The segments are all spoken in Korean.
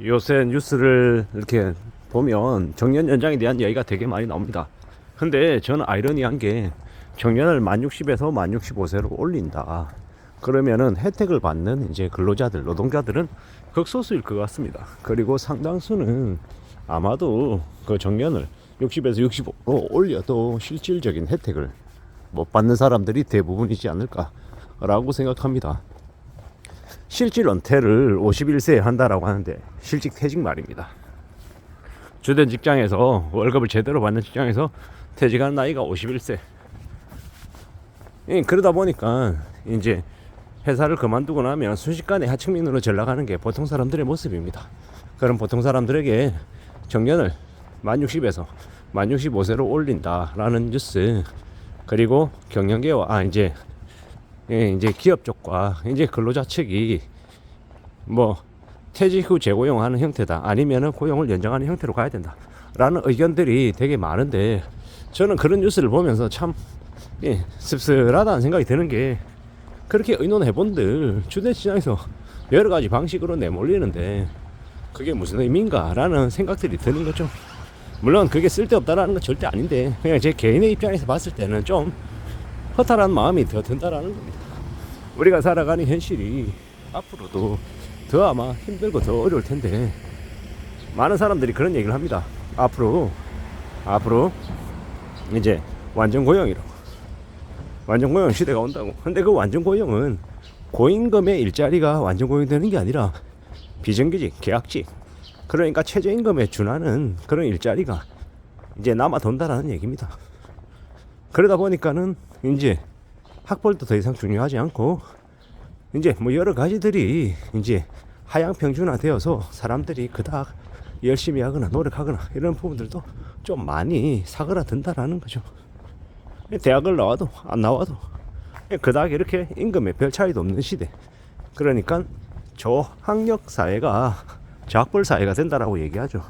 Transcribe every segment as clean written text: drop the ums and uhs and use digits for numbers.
요새 뉴스를 이렇게 보면 정년 연장에 대한 이야기가 되게 많이 나옵니다. 근데 저는 아이러니한 게 정년을 만 60에서 만 65세로 올린다. 그러면은 혜택을 받는 이제 근로자들, 노동자들은 극소수일 것 같습니다. 그리고 상당수는 아마도 그 정년을 60에서 65로 올려도 실질적인 혜택을 못 받는 사람들이 대부분이지 않을까라고 생각합니다. 실질 은퇴를 51세에 한다라고 하는데 실직 퇴직 말입니다. 주된 직장에서 월급을 제대로 받는 직장에서 퇴직하는 나이가 51세. 그러다 보니까 이제 회사를 그만두고 나면 순식간에 하층민으로 전락하는 게 보통 사람들의 모습입니다. 그럼 보통 사람들에게 정년을 만 60에서 만 65세로 올린다라는 뉴스, 그리고 경영계와 이제 기업 쪽과 이제 근로자 측이 뭐 퇴직 후 재고용하는 형태다, 아니면은 고용을 연장하는 형태로 가야 된다라는 의견들이 되게 많은데, 저는 그런 뉴스를 보면서 참 씁쓸하다는 생각이 드는 게, 그렇게 의논해본들 주된 시장에서 여러 가지 방식으로 내몰리는데 그게 무슨 의미인가라는 생각들이 드는 거죠. 물론 그게 쓸데없다라는 건 절대 아닌데, 그냥 제 개인의 입장에서 봤을 때는 좀 허탈한 마음이 더 든다라는 겁니다. 우리가 살아가는 현실이 앞으로도 더 아마 힘들고 더 어려울 텐데, 많은 사람들이 그런 얘기를 합니다. 앞으로 이제 완전 고용이라고, 완전 고용 시대가 온다고. 근데 그 완전 고용은 고임금의 일자리가 완전 고용되는 게 아니라 비정규직, 계약직, 그러니까 최저임금에 준하는 그런 일자리가 이제 남아 돈다라는 얘기입니다. 그러다 보니까는 이제 학벌도 더 이상 중요하지 않고, 이제 뭐 여러 가지들이 이제 하향 평준화되어서 사람들이 그닥 열심히 하거나 노력하거나 이런 부분들도 좀 많이 사그라든다라는 거죠. 대학을 나와도 안 나와도 그닥 이렇게 임금에 별 차이도 없는 시대. 그러니까 저학력 사회가 저학벌 사회가 된다라고 얘기하죠.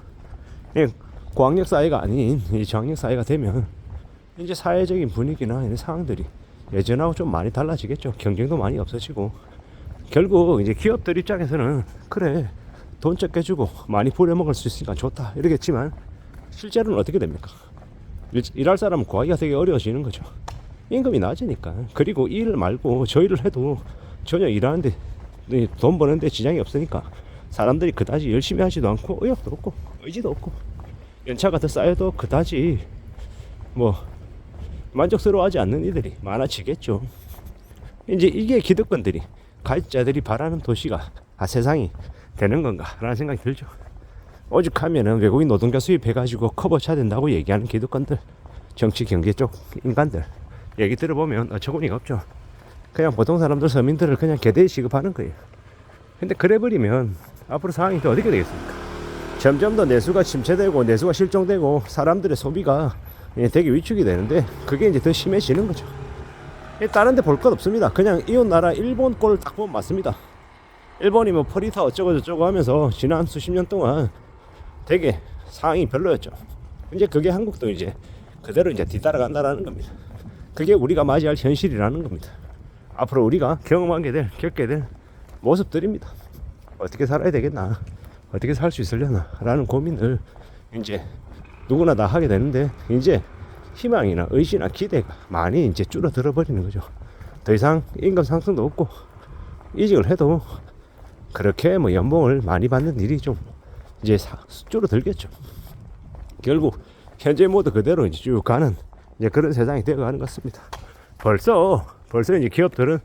고학력 사회가 아닌 이 저학력 사회가 되면 이제 사회적인 분위기나 이런 상황들이 예전하고 좀 많이 달라지겠죠. 경쟁도 많이 없어지고, 결국 이제 기업들 입장에서는 그래 돈 적게 주고 많이 부려먹을 수 있으니까 좋다 이러겠지만, 실제로는 어떻게 됩니까? 일할 사람은 구하기가 되게 어려워지는 거죠. 임금이 낮으니까. 그리고 일 말고 저 일을 해도 전혀 일하는데 돈 버는데 지장이 없으니까 사람들이 그다지 열심히 하지도 않고 의욕도 없고 의지도 없고, 연차가 더 쌓여도 그다지 뭐 만족스러워하지 않는 이들이 많아지겠죠. 이제 이게 기득권들이, 가입자들이 바라는 도시가 세상이 되는 건가 라는 생각이 들죠. 오죽하면은 외국인 노동자 수입해가지고 커버 쳐야 된다고 얘기하는 기득권들, 정치 경제 쪽 인간들 얘기 들어보면 어처구니가 없죠. 그냥 보통 사람들, 서민들을 그냥 개대에 취급하는 거예요. 근데 그래버리면 앞으로 상황이 또 어떻게 되겠습니까? 점점 더 내수가 침체되고 내수가 실종되고 사람들의 소비가 되게 위축이 되는데, 그게 이제 더 심해지는 거죠. 다른 데 볼 것 없습니다. 그냥 이웃 나라 일본 꼴을 딱 보면 맞습니다. 일본이 뭐 퍼리타 어쩌고 저쩌고 하면서 지난 수십 년 동안 되게 상황이 별로였죠. 이제 그게 한국도 이제 그대로 이제 뒤따라간다라는 겁니다. 그게 우리가 맞이할 현실이라는 겁니다. 앞으로 우리가 겪게 될 모습들입니다. 어떻게 살아야 되겠나, 어떻게 살 수 있으려나 라는 고민을 이제 누구나 다 하게 되는데, 이제 희망이나 의지나 기대가 많이 이제 줄어들어 버리는 거죠. 더 이상 임금 상승도 없고, 이직을 해도 그렇게 뭐 연봉을 많이 받는 일이 좀 이제 줄어들겠죠. 결국 현재 모드 그대로 이제 쭉 가는 이제 그런 세상이 되어가는 것 같습니다. 벌써 이제 기업들은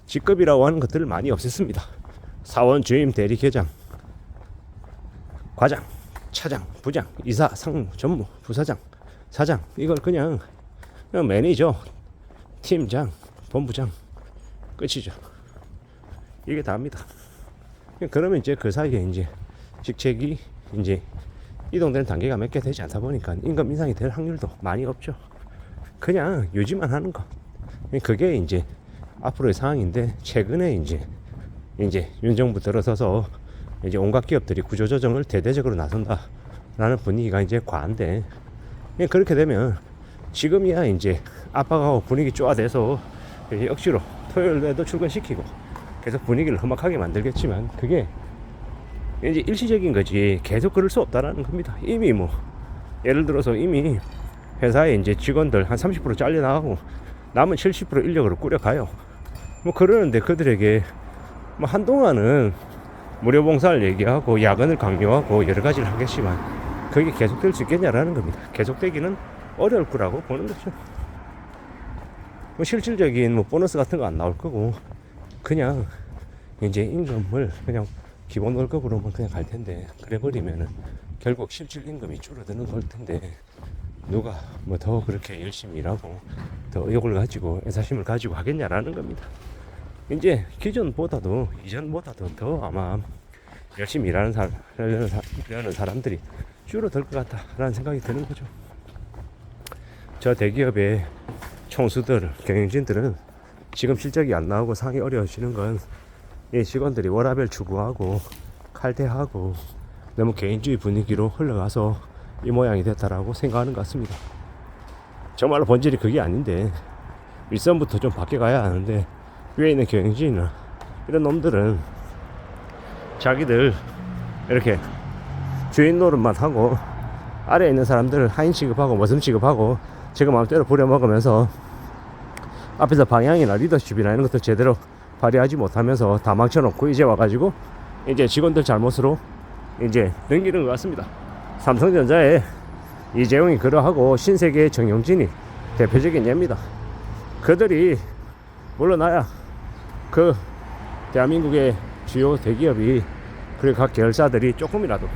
직급이라고 하는 것들을 많이 없앴습니다. 사원, 주임, 대리, 계장, 과장, 차장, 부장, 이사, 상무, 전무, 부사장, 사장, 이걸 그냥 매니저, 팀장, 본부장 끝이죠. 이게 다입니다. 그러면 이제 그 사이에 이제 직책이 이제 이동되는 단계가 몇 개 되지 않다 보니까 임금 인상이 될 확률도 많이 없죠. 그냥 유지만 하는 거. 그게 이제 앞으로의 상황인데, 최근에 이제 윤 정부 들어서서 이제 온갖 기업들이 구조조정을 대대적으로 나선다라는 분위기가 이제 과한데, 그렇게 되면 지금이야 이제 압박하고 분위기 쪼아대서 억지로 토요일에도 출근시키고 계속 분위기를 험악하게 만들겠지만, 그게 이제 일시적인 거지 계속 그럴 수 없다라는 겁니다. 이미 뭐 예를 들어서 이미 회사에 이제 직원들 한 30% 잘려나가고 남은 70% 인력으로 꾸려가요. 뭐 그러는데 그들에게 뭐 한동안은 무료 봉사를 얘기하고 야근을 강요하고 여러 가지를 하겠지만 그게 계속될 수 있겠냐라는 겁니다. 계속되기는 어려울 거라고 보는 거죠. 뭐 실질적인 뭐 보너스 같은 거 안 나올 거고 그냥 이제 임금을 그냥 기본 월급으로만 그냥 갈 텐데 그래 버리면은 결국 실질 임금이 줄어드는 걸 텐데 누가 뭐 더 그렇게 열심히 일하고 더 의욕을 가지고 애사심을 가지고 하겠냐라는 겁니다. 이제 기존보다도 이전보다도 더 아마 열심히 일하는 사람들이 줄어들 것 같다라는 생각이 드는 거죠. 저 대기업의 총수들, 경영진들은 지금 실적이 안 나오고 상이 어려워지는 건 이 직원들이 워라밸 추구하고 칼퇴하고 너무 개인주의 분위기로 흘러가서 이 모양이 됐다라고 생각하는 것 같습니다. 정말로 본질이 그게 아닌데 윗선부터 좀 바뀌어가야 하는데 위에 있는 경영진이나 이런 놈들은 자기들 이렇게 주인 노릇만 하고 아래에 있는 사람들을 하인 취급하고 머슴 취급하고 지금 마음대로 부려먹으면서 앞에서 방향이나 리더십이나 이런 것들 제대로 발휘하지 못하면서 다 망쳐놓고 이제 와가지고 이제 직원들 잘못으로 이제 넘기는 것 같습니다. 삼성전자에 이재용이 그러하고 신세계의 정용진이 대표적인 예입니다. 그들이 물러나야 그 대한민국의 주요 대기업이 그리고 각 계열사들이 조금이라도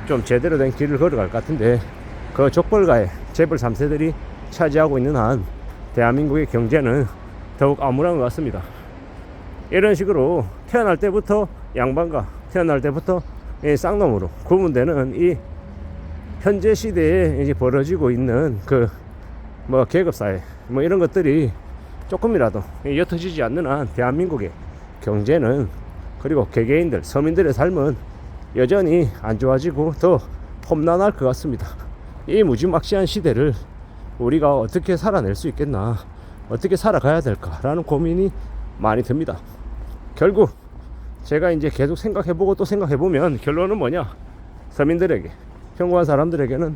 좀 제대로 된 길을 걸어갈 것 같은데 그 족벌가의 재벌 3세들이 차지하고 있는 한 대한민국의 경제는 더욱 암울한 것 같습니다. 이런 식으로 태어날 때부터 양반과 태어날 때부터 쌍놈으로 구분되는 이 현재 시대에 이제 벌어지고 있는 그 뭐 계급사회 뭐 이런 것들이 조금이라도 옅어지지 않는 한 대한민국의 경제는 그리고 개개인들 서민들의 삶은 여전히 안 좋아지고 더 험난할 것 같습니다. 이 무지막지한 시대를 우리가 어떻게 살아낼 수 있겠나, 어떻게 살아가야 될까라는 고민이 많이 듭니다. 결국 제가 이제 계속 생각해보고 또 생각해보면 결론은 뭐냐, 서민들에게, 평범한 사람들에게는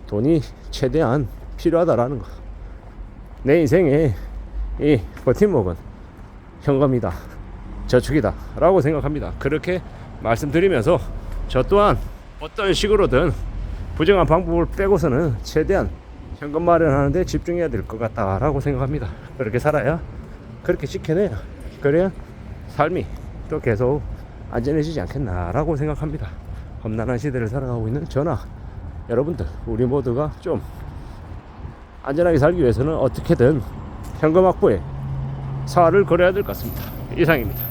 돈이 최대한 필요하다라는 거. 내 인생에 이 버팀목은 현금이다, 저축이다 라고 생각합니다. 그렇게 말씀드리면서 저 또한 어떤 식으로든 부정한 방법을 빼고서는 최대한 현금 마련하는 데 집중해야 될 것 같다라고 생각합니다. 그렇게 살아야, 그렇게 지켜내야, 그래야 삶이 또 계속 안전해지지 않겠나라고 생각합니다. 험난한 시대를 살아가고 있는 저나 여러분들, 우리 모두가 좀 안전하게 살기 위해서는 어떻게든 현금 확보에 사활을 걸어야 될 것 같습니다. 이상입니다.